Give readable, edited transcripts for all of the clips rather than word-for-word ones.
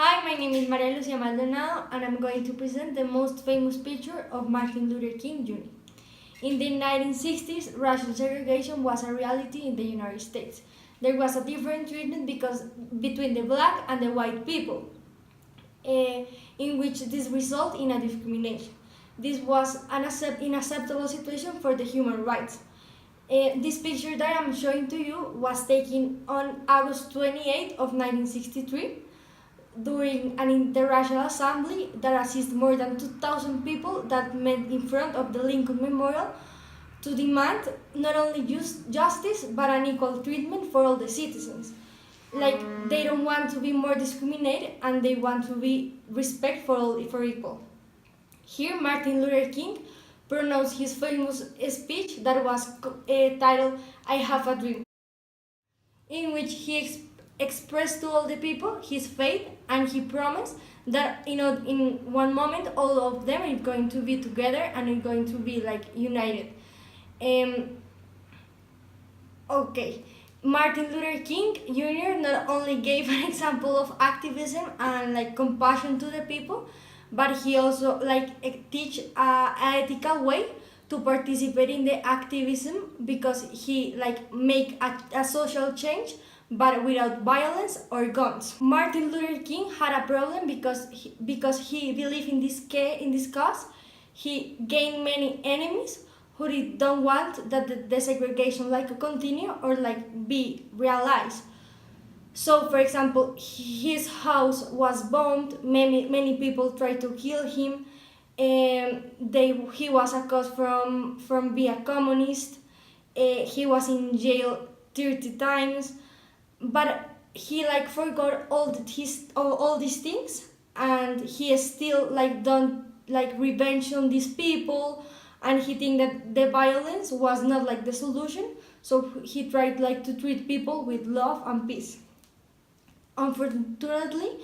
Hi, my name is Maria Lucia Maldonado, and I'm going to present the most famous picture of Martin Luther King Jr. In the 1960s, racial segregation was a reality in the United States. There was a different treatment between the black and the white people, in which this resulted in a discrimination. This was an unacceptable situation for the human rights. This picture that I'm showing to you was taken on August 28 of 1963 during an international assembly that assisted more than 2,000 people that met in front of the Lincoln Memorial to demand not only justice but an equal treatment for all the citizens. Like, they don't want to be more discriminated and they want to be respect for equal. Here, Martin Luther King pronounced his famous speech that was titled "I Have a Dream," in which he expressed to all the people his faith, and he promised that in one moment all of them are going to be together and are going to be like united. Okay, Martin Luther King Jr. not only gave an example of activism and like compassion to the people, but he also teach a ethical way to participate in the activism, because he make a social change but without violence or guns. Martin Luther King had a problem because he believed in this cause. He gained many enemies who don't want that the segregation continue or be realized. So, for example, his house was bombed. Many people tried to kill him. He was accused from being a communist. He was in jail 30 times, but he forgot all these things, and he still don't revenge on these people, and he think that the violence was not the solution. So he tried to treat people with love and peace. Unfortunately,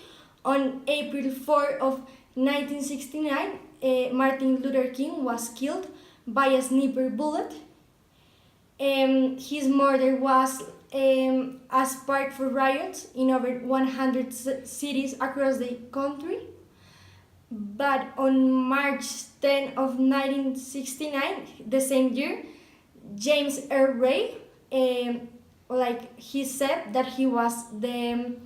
on April 4 of 1969, Martin Luther King was killed by a sniper bullet. His murder was a spark for riots in over 100 cities across the country. But on March 10 of 1969, the same year, James Earl Ray, he said that he was the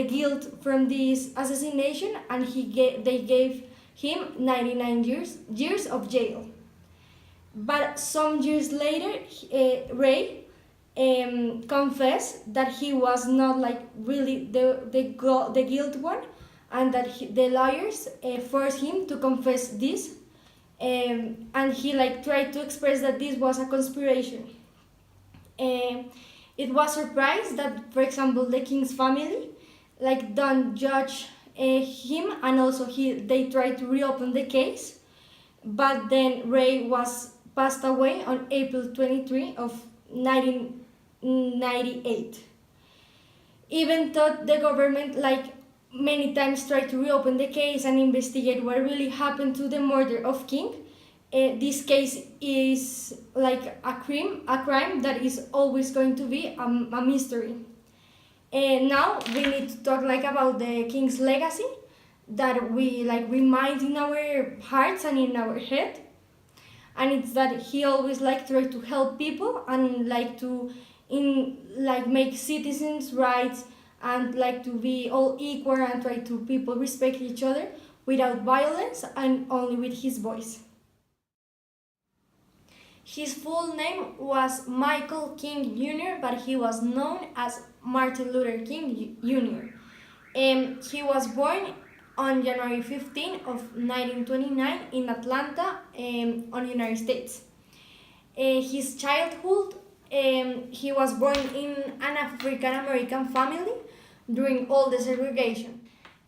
guilt from this assassination, and they gave him 99 years of jail. But some years later, Ray confessed that he was not really the guilt one, and that the lawyers forced him to confess this, and he tried to express that this was a conspiration. It was surprised that, for example, the King's family don't judge him, and also they tried to reopen the case, but then Ray was passed away on April 23 of 1998. Even though the government many times tried to reopen the case and investigate what really happened to the murder of King, this case is a crime that is always going to be a mystery. And now we need to talk about the King's legacy that we remind in our hearts and in our head. And it's that he always tried to help people and to make citizens' rights, and to be all equal, and try to people respect each other without violence and only with his voice. His full name was Michael King Jr., but he was known as Martin Luther King Jr. He was born on January 15 of 1929 in Atlanta, on the United States. His childhood, he was born in an African American family during all the segregation.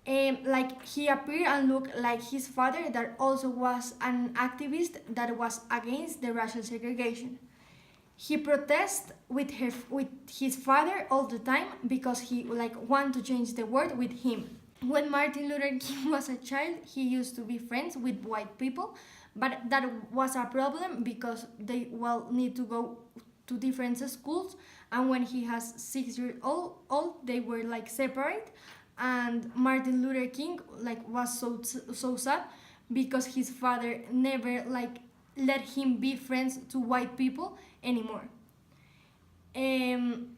He appeared and looked like his father, that also was an activist that was against the racial segregation. He protested with his father all the time because he want to change the world with him. When Martin Luther King was a child, he used to be friends with white people, but that was a problem because they need to go to different schools, and when he has 6 years old they were separate, and Martin Luther King was so sad because his father never let him be friends to white people anymore. Um,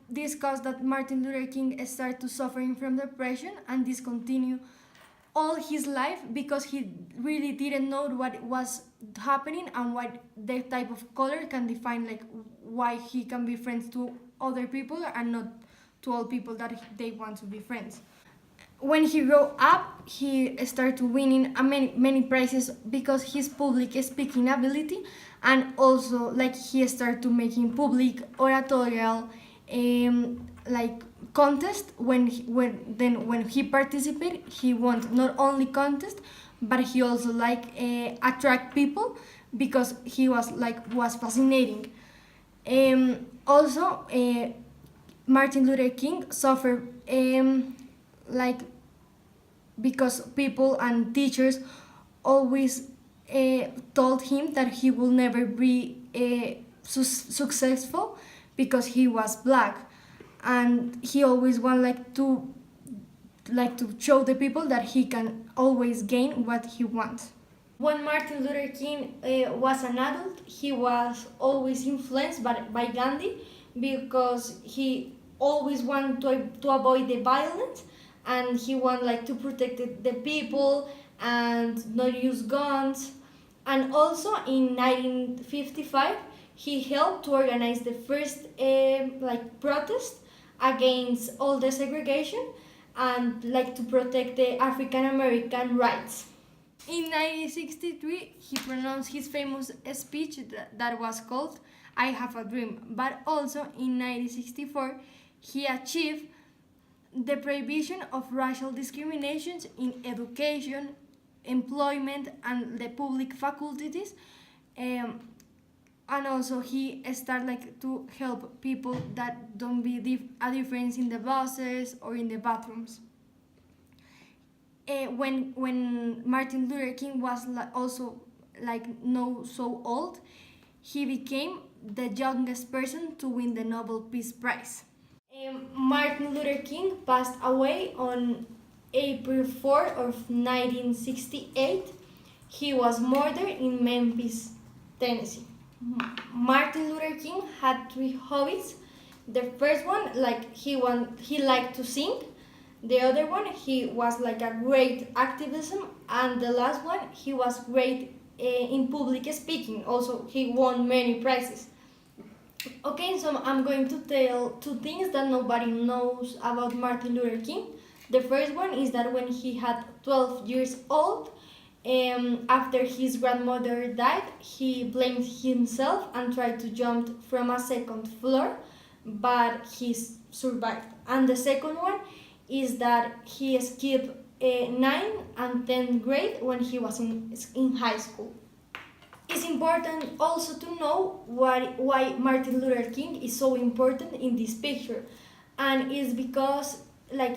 this caused that Martin Luther King started to suffering from depression, and this continued all his life because he really didn't know what was happening and what the type of color can define why he can be friends to other people and not to all people that they want to be friends. When he grew up, he started winning many prizes because his public speaking ability, and also he started to making public oratorial contest. When he participated, he won not only contest, but he also attract people because he was fascinating. Also, Martin Luther King suffered like because people and teachers always told him that he will never be successful because he was black, and he always wanted to show the people that he can always gain what he wants. When Martin Luther King was an adult, he was always influenced by Gandhi because he always wanted to avoid the violence, and he wanted to protect the people and not use guns. And also in 1955, he helped to organize the first protest against all the segregation and to protect the African American rights. In 1963, he pronounced his famous speech that was called I Have a Dream, but also in 1964, he achieved the prohibition of racial discriminations in education, employment, and the public faculties. And also he started to help people that don't be a difference in the buses or in the bathrooms. When Martin Luther King was also no so old, he became the youngest person to win the Nobel Peace Prize. Martin Luther King passed away on April 4 of 1968. He was murdered in Memphis, Tennessee. Martin Luther King had three hobbies. The first one, he liked to sing. The other one, he was a great activism, and the last one, he was great in public speaking. Also, he won many prizes. Okay, so I'm going to tell two things that nobody knows about Martin Luther King. The first one is that when he had 12 years old, after his grandmother died, he blamed himself and tried to jump from a second floor, but he survived. And the second one is that he skipped 9th and 10th grade when he was in high school. It's important also to know why Martin Luther King is so important in this picture, and it's because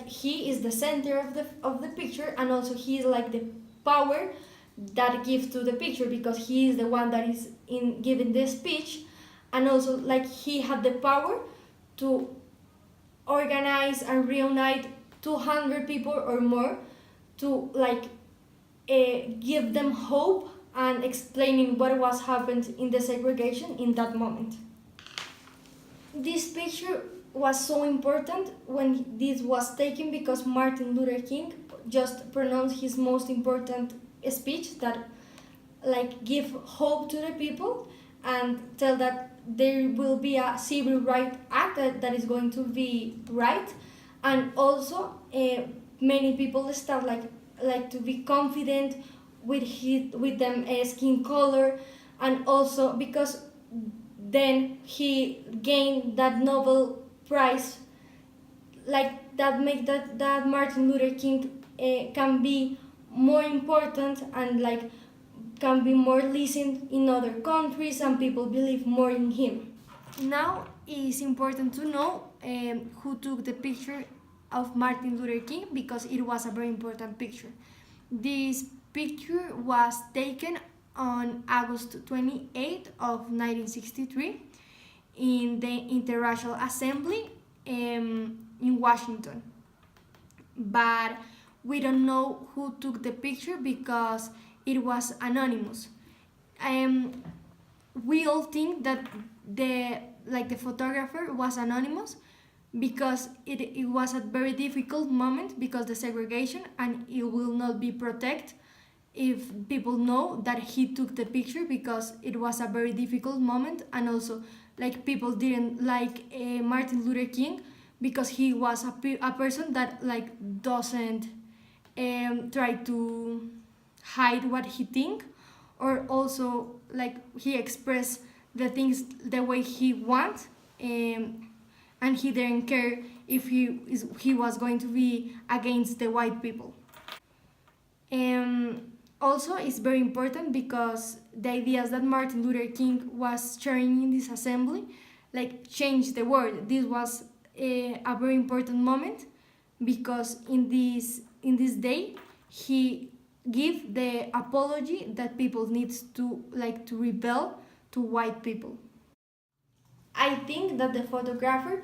he is the center of the picture, and also he is the power that gives to the picture because he is the one that is in giving the speech, and also he had the power to organize and reunite 200 people or more to give them hope and explaining what was happened in the segregation in that moment. This picture was so important when this was taken because Martin Luther King just pronounced his most important speech that give hope to the people and tell that there will be a civil rights act that is going to be right, and also many people start to be confident with them skin color, and also because then he gained that Nobel Prize, that make that Martin Luther King can be more important and can be more listened in other countries, and people believe more in him. Now it's important to know who took the picture of Martin Luther King because it was a very important picture. This picture was taken on August 28 of 1963 in the Interracial Assembly in Washington. but we don't know who took the picture because it was anonymous. Um, we all think that the photographer was anonymous because it was a very difficult moment because the segregation, and it will not be protected if people know that he took the picture because it was a very difficult moment. And also, like, people didn't like Martin Luther King because he was a person that like doesn't try to hide what he think, or also like he expressed the things the way he want, and he didn't care if he was going to be against the white people. Also, it's very important because the ideas that Martin Luther King was sharing in this assembly like changed the world. This was a very important moment because in this day he give the apology that people needs to like to rebel to white people. I think that the photographer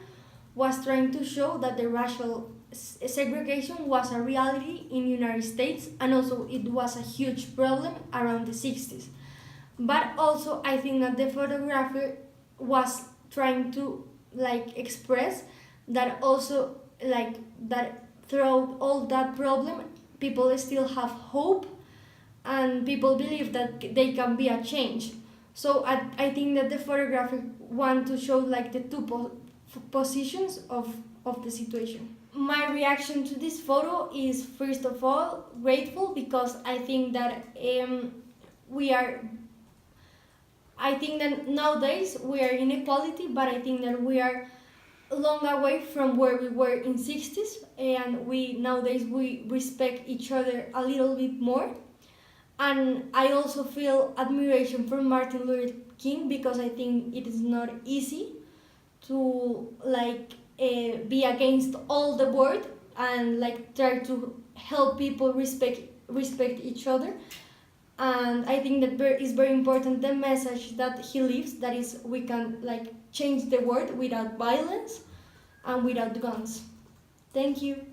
was trying to show that the racial segregation was a reality in the United States, and also it was a huge problem around the 60s. But also I think that the photographer was trying to like express that also like that throughout all that problem people still have hope, and people believe that they can be a change. So I think that the photographer want to show like the two positions of the situation. My reaction to this photo is first of all grateful because I think that we are I think that nowadays we are in equality, but I think that we are long away from where we were in 60s, and we nowadays we respect each other a little bit more. And I also feel admiration for Martin Luther King because I think it is not easy to like be against all the world and like try to help people respect each other. And I think that is very important the message that he leaves, that is we can like change the world without violence and without guns. Thank you.